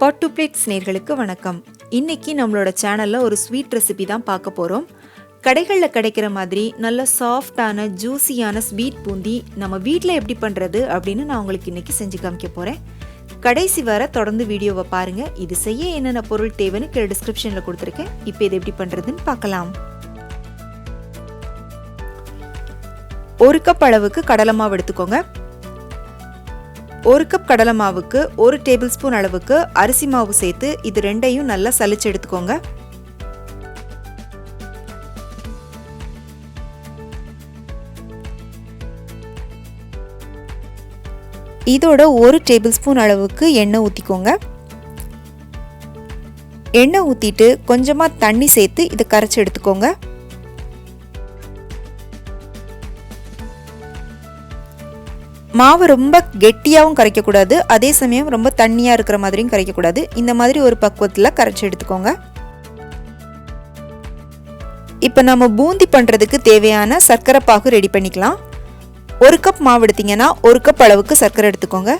Pot to plates நேயர்களுக்கு வணக்கம். இன்னைக்கு நம்மளோட சேனல்ல ஒரு ஸ்வீட் ரெசிபி தான் பார்க்க போறோம். கடைகளில் கிடைக்கிற மாதிரி நல்ல சாஃப்டான ஜூசியான ஸ்வீட் பூந்தி நம்ம வீட்டில் எப்படி பண்ணுறது அப்படின்னு நான் உங்களுக்கு இன்னைக்கு செஞ்சு காமிக்க போகிறேன். கடைசி வர தொடர்ந்து வீடியோவை பாருங்க. இது செய்ய என்னென்ன பொருள் தேவைன்னு கீழே டிஸ்கிரிப்ஷனில் கொடுத்துருக்கேன். இப்போ இது எப்படி பண்ணுறதுன்னு பார்க்கலாம். 1 கப் அளவுக்கு கடலை மாவு எடுத்துக்கோங்க. 1 கப் கடலை மாவுக்கு 1 டேபிள் ஸ்பூன் அளவுக்கு அரிசி மாவு சேர்த்து இது ரெண்டையும் நல்லா சலிச்சு எடுத்துக்கோங்க. இதோட 1 டேபிள் ஸ்பூன் அளவுக்கு எண்ணெய் ஊற்றிக்கோங்க. எண்ணெய் ஊற்றிட்டு கொஞ்சமாக தண்ணி சேர்த்து இதை கரைச்சி எடுத்துக்கோங்க. மாவு ரொம்ப கெட்டியாகவும் கரைக்கக்கூடாது, அதே சமயம் ரொம்ப தண்ணியாக இருக்கிற மாதிரியும் கரைக்கக்கூடாது. இந்த மாதிரி ஒரு பக்குவத்தில் கரைச்சி எடுத்துக்கோங்க. இப்போ நம்ம பூந்தி பண்ணுறதுக்கு தேவையான சர்க்கரை பாகு ரெடி பண்ணிக்கலாம். 1 கப் மாவு எடுத்திங்கன்னா 1 கப் அளவுக்கு சர்க்கரை எடுத்துக்கோங்க.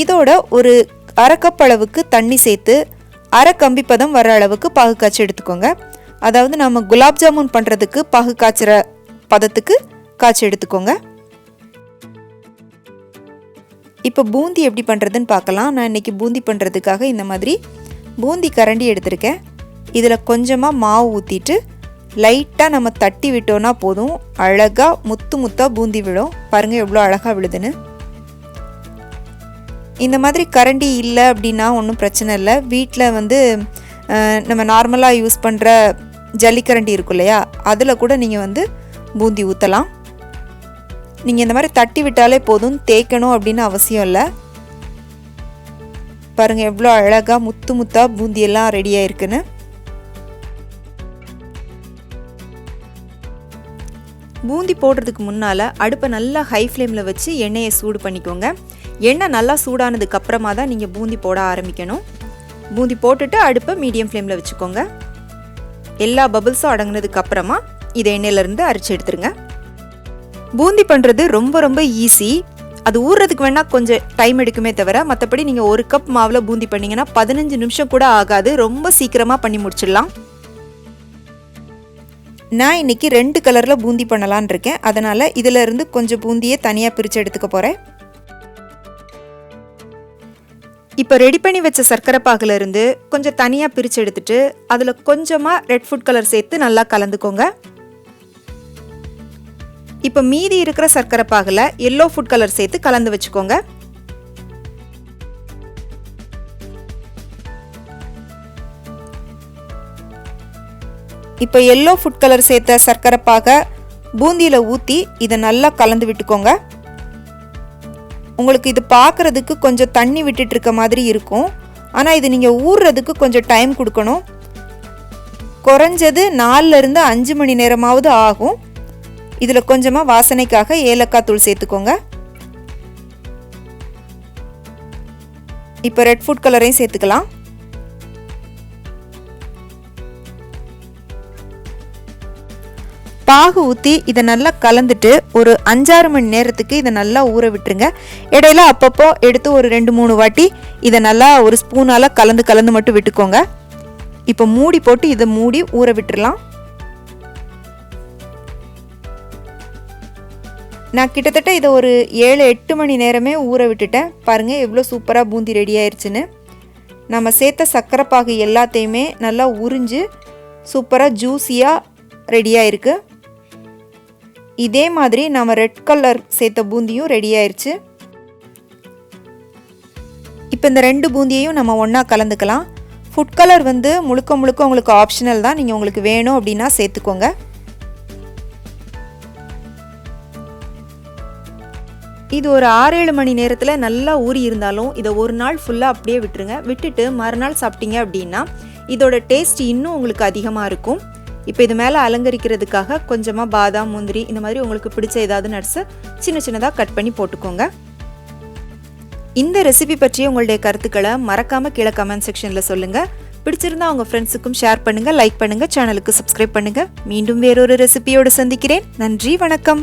இதோட ஒரு 1/2 கப் அளவுக்கு தண்ணி சேர்த்து அரை கம்பி பதம் வர அளவுக்கு பாகு காய்ச்சி எடுத்துக்கோங்க. அதாவது நம்ம குலாப் ஜாமுன் பண்ணுறதுக்கு பாகு காய்ச்சிற பதத்துக்கு காய்ச்சி எடுத்துக்கோங்க. இப்போ பூந்தி எப்படி பண்ணுறதுன்னு பார்க்கலாம். நான் இன்றைக்கி பூந்தி பண்ணுறதுக்காக இந்த மாதிரி பூந்தி கரண்டி எடுத்திருக்கேன். இதில் கொஞ்சமாக மாவு ஊற்றிட்டு லைட்டாக நம்ம தட்டி விட்டோன்னா போதும், அழகாக முத்து முத்தாக பூந்தி விழும். பாருங்கள் எவ்வளோ அழகாக விழுதுன்னு. இந்த மாதிரி கரண்டி இல்லை அப்படின்னா ஒன்றும் பிரச்சனை இல்லை. வீட்டில் நம்ம நார்மலாக யூஸ் பண்ணுற ஜல்லிக்கரண்டி இருக்கும் இல்லையா, அதில் கூட நீங்கள் பூந்தி ஊற்றலாம். நீங்கள் இந்த மாதிரி தட்டி விட்டாலே போதும், தேய்க்கணும் அப்படின்னு அவசியம் இல்லை. பாருங்கள் எவ்வளோ அழகாக முத்து முத்தாக பூந்தியெல்லாம் ரெடியாக இருக்குன்னு. பூந்தி போடுறதுக்கு முன்னால் அடுப்பை நல்லா ஹை ஃப்ளேமில் வச்சு எண்ணெயை சூடு பண்ணிக்கோங்க. எண்ணெய் நல்லா சூடானதுக்கு அப்புறமா தான் நீங்கள் பூந்தி போட ஆரம்பிக்கணும். பூந்தி போட்டுட்டு அடுப்பை மீடியம் ஃப்ளேமில் வச்சுக்கோங்க. எல்லா பபிள்ஸும் அடங்கினதுக்கு அப்புறமா இதை எண்ணெயிலேருந்து அரைச்சி எடுத்துருங்க. பூந்தி பண்ணுறது ரொம்ப ரொம்ப ஈஸி. அது ஊறுறதுக்கு வேணால் கொஞ்சம் டைம் எடுக்குமே தவிர, மற்றபடி நீங்கள் 1 கப் மாவில் பூந்தி பண்ணிங்கன்னா 15 நிமிஷம் கூட ஆகாது. ரொம்ப சீக்கிரமாக பண்ணி முடிச்சிடலாம். நான் இன்றைக்கி 2 கலரில் பூந்தி பண்ணலான் இருக்கேன். அதனால் இதில் இருந்து கொஞ்சம் பூந்தியை தனியாக பிரித்து எடுத்துக்க போகிறேன். இப்போ ரெடி பண்ணி வச்ச சர்க்கரை பாகுலேருந்து கொஞ்சம் தனியாக பிரித்து எடுத்துட்டு அதில் கொஞ்சமாக ரெட் ஃபுட் கலர் சேர்த்து நல்லா கலந்துக்கோங்க. இப்போ மீதி இருக்கிற சர்க்கரை பாகில் எல்லோ ஃபுட் கலர் சேர்த்து கலந்து வச்சுக்கோங்க. இப்போ எல்லோ ஃபுட் கலர் சேர்த்த சர்க்கரை பாகை பூந்தியில் ஊற்றி இதை நல்லா கலந்து விட்டுக்கோங்க. உங்களுக்கு இது பார்க்குறதுக்கு கொஞ்சம் தண்ணி விட்டுட்டு இருக்க மாதிரி இருக்கும், ஆனால் இது நீங்கள் ஊறுறதுக்கு கொஞ்சம் டைம் கொடுக்கணும். குறைஞ்சது 4லேருந்து 5 மணி நேரமாவது ஆகும். இதில் கொஞ்சமாக வாசனைக்காக ஏலக்காய் தூள் சேர்த்துக்கோங்க. இப்போ ரெட் ஃபுட் கலரையும் சேர்த்துக்கலாம். பாகு ஊற்றி இதை நல்லா கலந்துட்டு ஒரு 5-6 மணி நேரத்துக்கு இதை நல்லா ஊற விட்டுருங்க. இடையில அப்பப்போ எடுத்து ஒரு 2-3 வாட்டி இதை நல்லா ஒரு ஸ்பூனால் கலந்து மட்டும் விட்டுக்கோங்க. இப்போ மூடி போட்டு இதை மூடி ஊற விட்டுடலாம். நான் கிட்டத்தட்ட இதை ஒரு 7-8 மணி நேரமே ஊற விட்டுட்டேன். பாருங்கள் எவ்வளோ சூப்பராக பூந்தி ரெடி ஆயிடுச்சுன்னு. நம்ம சேர்த்த சர்க்கரை பாகு எல்லாத்தையுமே நல்லா உறிஞ்சு சூப்பராக ஜூஸியாக ரெடியாக இருக்குது. இதே மாதிரி நம்ம ரெட் கலர் சேர்த்த பூந்தியும் ரெடி ஆயிடுச்சு. இப்போ இந்த 2 பூந்தியையும் நம்ம ஒன்றா கலந்துக்கலாம். ஃபுட் கலர் முழுக்க உங்களுக்கு ஆப்ஷனல் தான். நீங்கள் உங்களுக்கு வேணும் அப்படின்னா சேர்த்துக்கோங்க. இது ஒரு 6-7 மணி நேரத்தில் நல்லா ஊறி இருந்தாலும் இதை ஒரு நாள் ஃபுல்லாக அப்படியே விட்டுருங்க. விட்டுட்டு மறுநாள் சாப்பிட்டீங்க அப்படின்னா இதோட டேஸ்ட் இன்னும் உங்களுக்கு அதிகமாக இருக்கும். இப்போ இது மேலே அலங்கரிக்கிறதுக்காக கொஞ்சமாக பாதாம், முந்திரி, இந்த மாதிரி உங்களுக்கு பிடிச்ச ஏதாவது நட்ஸை சின்னதாக கட் பண்ணி போட்டுக்கோங்க. இந்த ரெசிபி பற்றிய உங்களுடைய கருத்துக்களை மறக்காமல் கீழே கமெண்ட் செக்ஷனில் சொல்லுங்கள். பிடிச்சிருந்தா உங்கள் ஃப்ரெண்ட்ஸுக்கும் ஷேர் பண்ணுங்கள், லைக் பண்ணுங்கள், சேனலுக்கு சப்ஸ்கிரைப் பண்ணுங்கள். மீண்டும் வேறொரு ரெசிபியோடு சந்திக்கிறேன். நன்றி, வணக்கம்.